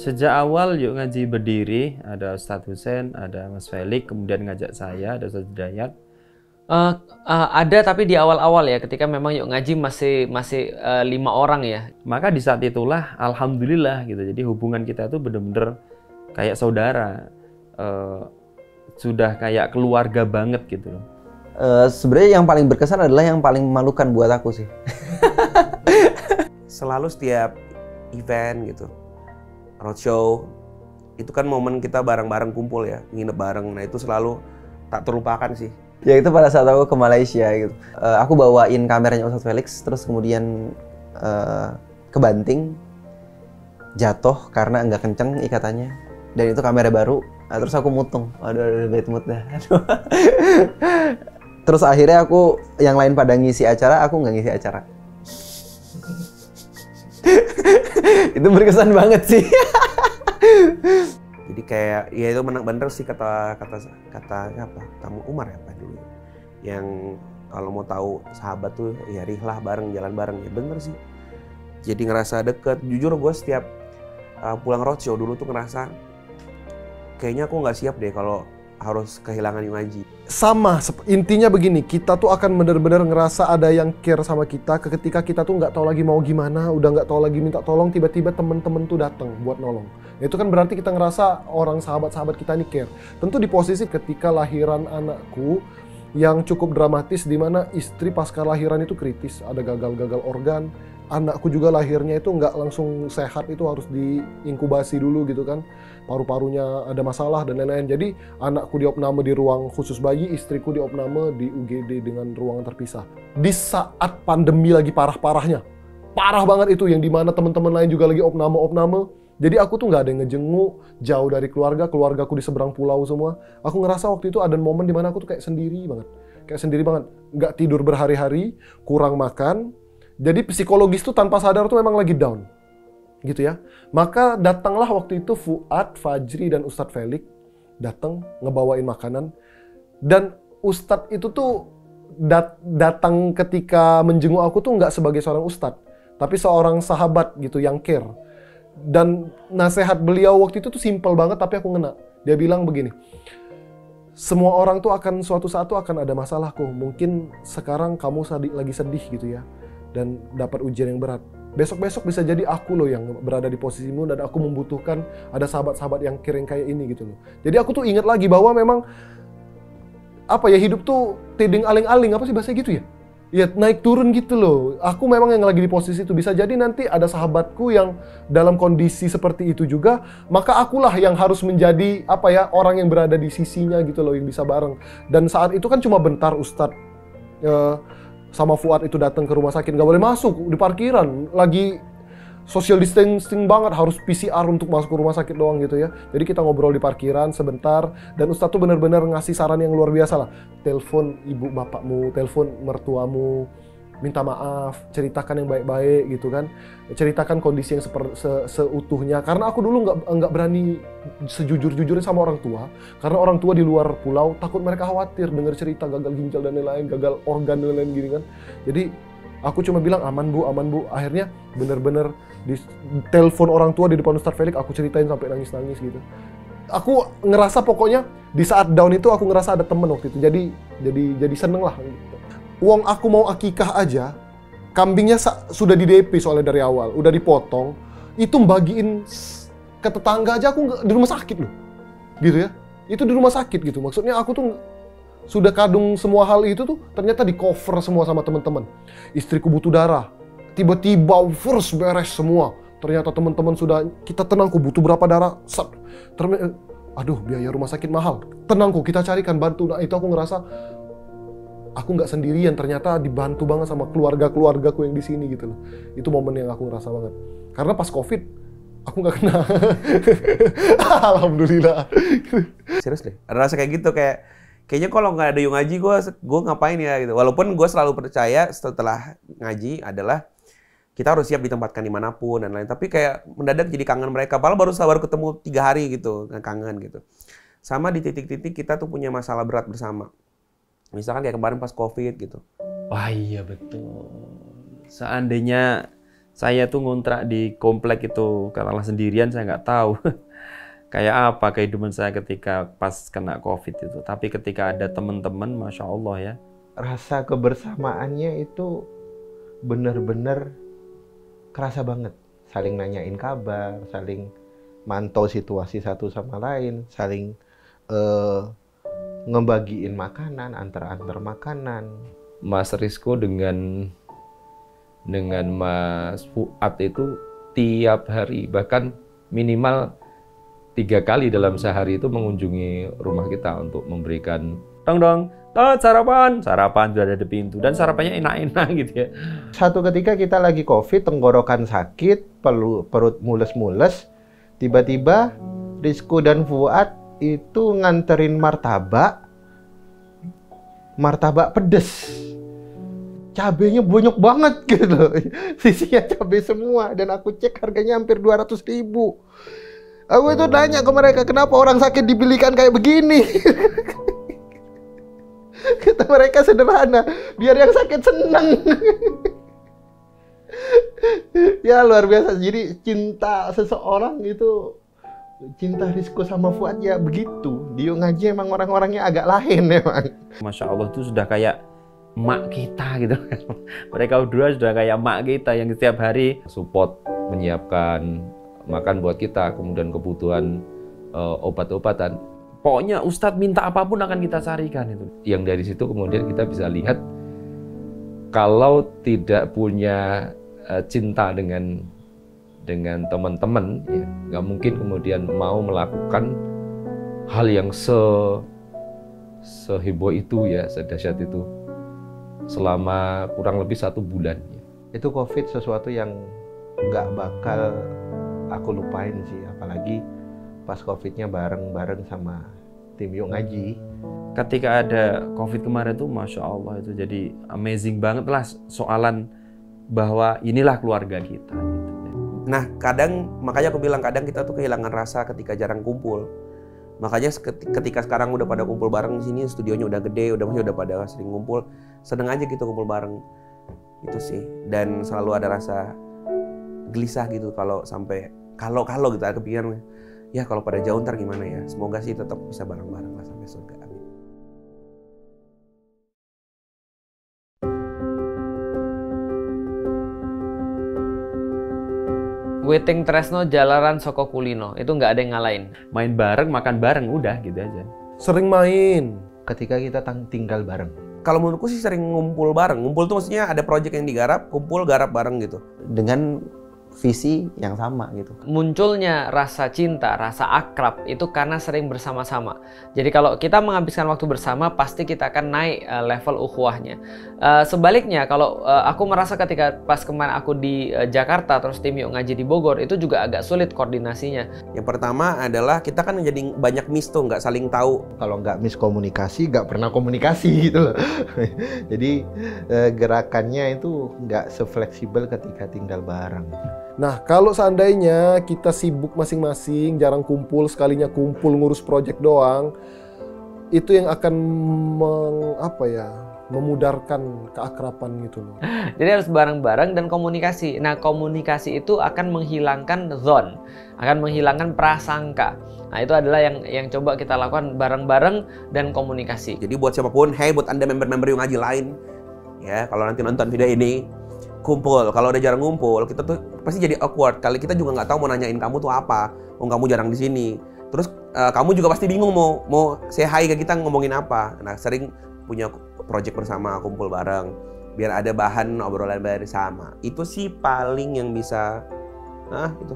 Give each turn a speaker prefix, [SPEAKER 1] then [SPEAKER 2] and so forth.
[SPEAKER 1] Sejak awal Yuk Ngaji berdiri, ada Ustadz Hussein, ada Mas Felix, kemudian ngajak saya, ada Ustadz Hidayat.
[SPEAKER 2] Ada, tapi di awal-awal ya, ketika memang Yuk Ngaji masih 5 orang ya.
[SPEAKER 1] Maka di saat itulah alhamdulillah gitu. Jadi hubungan kita tuh bener-bener kayak saudara. Sudah kayak keluarga banget gitu loh.
[SPEAKER 3] Sebenarnya yang paling berkesan adalah yang paling memalukan buat aku sih.
[SPEAKER 4] Selalu setiap event gitu, roadshow, itu kan momen kita bareng-bareng kumpul ya, nginep bareng. Nah itu selalu tak terlupakan sih.
[SPEAKER 3] Ya itu pada saat aku ke Malaysia gitu. Aku bawain kameranya Ustadz Felix, terus kemudian kebanting, jatuh karena nggak kenceng ikatannya. Dan itu kamera baru, terus aku mutung. Aduh, bad mood dah. Terus akhirnya aku, yang lain pada ngisi acara, aku nggak ngisi acara. Itu berkesan banget sih.
[SPEAKER 4] Jadi kayak ya itu bener sih kata apa? Tamu Umar ya apa dulu. Yang kalau mau tahu sahabat tuh ya rihlah bareng, jalan bareng. Ya bener sih. Jadi ngerasa deket. Jujur gue setiap pulang roadshow dulu tuh ngerasa kayaknya aku nggak siap deh kalau harus kehilangan Yuk Ngaji.
[SPEAKER 5] Sama, intinya begini, kita tuh akan benar-benar ngerasa ada yang care sama kita ketika kita tuh nggak tahu lagi mau gimana, udah nggak tahu lagi minta tolong, tiba-tiba temen-temen tuh datang buat nolong. Itu kan berarti kita ngerasa orang sahabat-sahabat kita ini care. Tentu di posisi ketika lahiran anakku yang cukup dramatis, di mana istri pasca lahiran itu kritis, ada gagal-gagal organ. Anakku juga lahirnya itu nggak langsung sehat, itu harus diinkubasi dulu gitu kan. Paru-parunya ada masalah dan lain-lain. Jadi anakku diopname di ruang khusus bayi, istriku diopname di UGD dengan ruangan terpisah. Di saat pandemi lagi parah-parahnya. Parah banget itu, yang dimana teman-teman lain juga lagi opname. Jadi aku tuh nggak ada yang ngejenguk, jauh dari keluargaku di seberang pulau semua. Aku ngerasa waktu itu ada momen dimana aku tuh kayak sendiri banget. Nggak tidur berhari-hari, kurang makan. Jadi psikologis tuh tanpa sadar tuh memang lagi down, gitu ya. Maka datanglah waktu itu Fuad, Fajri, dan Ustadz Felix datang ngebawain makanan. Dan Ustadz itu tuh datang ketika menjenguk aku tuh nggak sebagai seorang Ustadz, tapi seorang sahabat gitu yang care. Dan nasihat beliau waktu itu tuh simple banget tapi aku ngena. Dia bilang begini, semua orang tuh akan suatu saat tuh akan ada masalah kok. Mungkin sekarang kamu lagi sedih gitu ya, dan dapat ujian yang berat. Besok-besok bisa jadi aku loh yang berada di posisimu dan aku membutuhkan ada sahabat-sahabat yang kering kayak ini gitu loh. Jadi aku tuh ingat lagi bahwa memang apa ya, hidup tuh tiding aling-aling, apa sih bahasa gitu ya? Ya naik turun gitu loh. Aku memang yang lagi di posisi itu. Bisa jadi nanti ada sahabatku yang dalam kondisi seperti itu juga, maka akulah yang harus menjadi apa ya, orang yang berada di sisinya gitu loh, yang bisa bareng. Dan saat itu kan cuma bentar Ustadz sama Fuad itu datang ke rumah sakit, nggak boleh masuk di parkiran, lagi social distancing banget, harus PCR untuk masuk ke rumah sakit doang gitu ya. Jadi kita ngobrol di parkiran sebentar, dan Ustadz tuh benar-benar ngasih saran yang luar biasa lah. Telepon ibu bapakmu, telepon mertuamu, minta maaf, ceritakan yang baik-baik gitu kan. Ceritakan kondisi yang seutuhnya. Karena aku dulu nggak berani sejujur-jujurnya sama orang tua, karena orang tua di luar pulau takut mereka khawatir dengar cerita gagal ginjal dan lain-lain, gagal organ dan lain-lain gini kan. Jadi aku cuma bilang aman bu. Akhirnya bener-bener di telepon orang tua di depan Ustadz Felix, aku ceritain sampai nangis-nangis gitu. Aku ngerasa pokoknya di saat down itu aku ngerasa ada temen waktu itu. Jadi seneng lah. Uang aku mau akikah aja, kambingnya sudah di DP soalnya dari awal, udah dipotong. Itu bagiin ke tetangga aja aku di rumah sakit loh, gitu ya. Itu di rumah sakit gitu. Maksudnya aku tuh sudah kadung semua hal itu tuh ternyata di cover semua sama teman-teman. Istriku butuh darah, tiba-tiba first beres semua. Ternyata teman-teman sudah, kita tenangku butuh berapa darah, aduh biaya rumah sakit mahal. Tenangku, kita carikan bantu. Nah itu aku ngerasa aku nggak sendirian, ternyata dibantu banget sama keluargaku yang di sini gitu loh. Itu momen yang aku ngerasa banget. Karena pas COVID aku nggak kena. Alhamdulillah.
[SPEAKER 4] Serius deh, ada rasa kayak gitu, kayaknya kalau nggak ada Yuk Ngaji gue ngapain ya gitu. Walaupun gue selalu percaya setelah ngaji adalah kita harus siap ditempatkan dimanapun dan lain. Tapi kayak mendadak jadi kangen mereka. Padahal baru ketemu 3 hari gitu, kangen gitu. Sama di titik-titik kita tuh punya masalah berat bersama. Misalkan kayak kemarin pas COVID gitu.
[SPEAKER 1] Wah iya betul. Seandainya Saya tuh ngontrak di komplek itu, katakanlah sendirian, saya nggak tahu kayak apa kehidupan saya ketika pas kena COVID itu. Tapi ketika ada teman-teman, Masya Allah ya.
[SPEAKER 6] Rasa kebersamaannya itu benar-benar kerasa banget. Saling nanyain kabar, saling mantau situasi satu sama lain, saling ngebagiin makanan, antar-antar makanan.
[SPEAKER 7] Mas Rizko dengan Mas Fuad itu tiap hari, bahkan minimal 3 kali dalam sehari itu mengunjungi rumah kita untuk memberikan
[SPEAKER 1] Dong, sarapan sudah ada di pintu dan sarapannya enak-enak gitu ya.
[SPEAKER 6] Satu ketika kita lagi COVID, tenggorokan sakit, perut mules-mules, tiba-tiba Rizko dan Fuad itu nganterin martabak pedes. Cabenya banyak banget gitu. Sisinya cabai semua dan aku cek harganya hampir 200.000. Aku itu nanya ke mereka, kenapa orang sakit dibelikan kayak begini? Kata mereka sederhana, biar yang sakit senang. Ya luar biasa. Jadi cinta seseorang itu, cinta Rizko sama Fuad ya begitu. Di Yuk Ngaji emang orang-orangnya agak lain emang.
[SPEAKER 1] Masya Allah itu sudah kayak mak kita gitu. Mereka berdua sudah kayak mak kita yang setiap hari
[SPEAKER 7] support, menyiapkan makan buat kita, kemudian kebutuhan obat-obatan.
[SPEAKER 1] Pokoknya Ustadz minta apapun akan kita carikan itu.
[SPEAKER 7] Yang dari situ kemudian kita bisa lihat kalau tidak punya cinta dengan teman-teman, ya nggak mungkin kemudian mau melakukan hal yang seheboh itu ya, sedahsyat itu selama kurang lebih 1 bulan.
[SPEAKER 6] Itu COVID sesuatu yang nggak bakal aku lupain sih, apalagi pas COVID-nya bareng-bareng sama tim Yuk Ngaji.
[SPEAKER 1] Ketika ada COVID kemarin tuh Masya Allah itu jadi amazing banget lah soalan bahwa inilah keluarga kita gitu.
[SPEAKER 4] Nah kadang, makanya aku bilang kadang kita tuh kehilangan rasa ketika jarang kumpul. Makanya ketika sekarang udah pada kumpul bareng di sini, studionya udah gede, udah pada sering ngumpul, seneng aja gitu kumpul bareng. Itu sih. Dan selalu ada rasa gelisah gitu kalau sampai kalau gitu ada kepikiran, ya kalau pada jauh ntar gimana ya. Semoga sih tetap bisa bareng-bareng lah sampai surga. Amin.
[SPEAKER 2] Weting Tresno Jalaran Soko Kulino, itu nggak ada yang ngalahin.
[SPEAKER 1] Main bareng, makan bareng, udah gitu aja.
[SPEAKER 5] Sering main.
[SPEAKER 6] Ketika kita tinggal bareng.
[SPEAKER 4] Kalau menurutku sih sering ngumpul bareng. Ngumpul tuh maksudnya ada proyek yang digarap, kumpul garap bareng gitu.
[SPEAKER 3] Dengan visi yang sama gitu.
[SPEAKER 2] Munculnya rasa cinta, rasa akrab itu karena sering bersama-sama. Jadi kalau kita menghabiskan waktu bersama, pasti kita akan naik level ukhuwahnya. Sebaliknya, kalau aku merasa ketika pas kemarin aku di Jakarta, terus tim Yuk Ngaji di Bogor, itu juga agak sulit koordinasinya.
[SPEAKER 4] Yang pertama adalah kita kan jadi banyak miss tuh, nggak saling tahu.
[SPEAKER 6] Kalau nggak miskomunikasi, nggak pernah komunikasi gitu loh. Jadi gerakannya itu nggak sefleksibel ketika tinggal bareng.
[SPEAKER 5] Nah, kalau seandainya kita sibuk masing-masing, jarang kumpul, sekalinya kumpul ngurus proyek doang, itu yang akan memudarkan keakraban gitu loh.
[SPEAKER 2] Jadi harus bareng-bareng dan komunikasi. Nah, komunikasi itu akan menghilangkan zon, akan menghilangkan prasangka. Nah, itu adalah yang coba kita lakukan bareng-bareng dan komunikasi.
[SPEAKER 4] Jadi buat siapapun, hey buat Anda member-member Yuk Ngaji lain, ya kalau nanti nonton video ini, kumpul. Kalau udah jarang ngumpul, kita tuh pasti jadi awkward. Kali kita juga nggak tahu mau nanyain kamu tuh apa. Oh, kamu jarang di sini. Terus kamu juga pasti bingung mau say hi ke kita ngomongin apa. Nah, sering punya project bersama, kumpul bareng, biar ada bahan obrolan bersama. Itu sih paling yang bisa, itu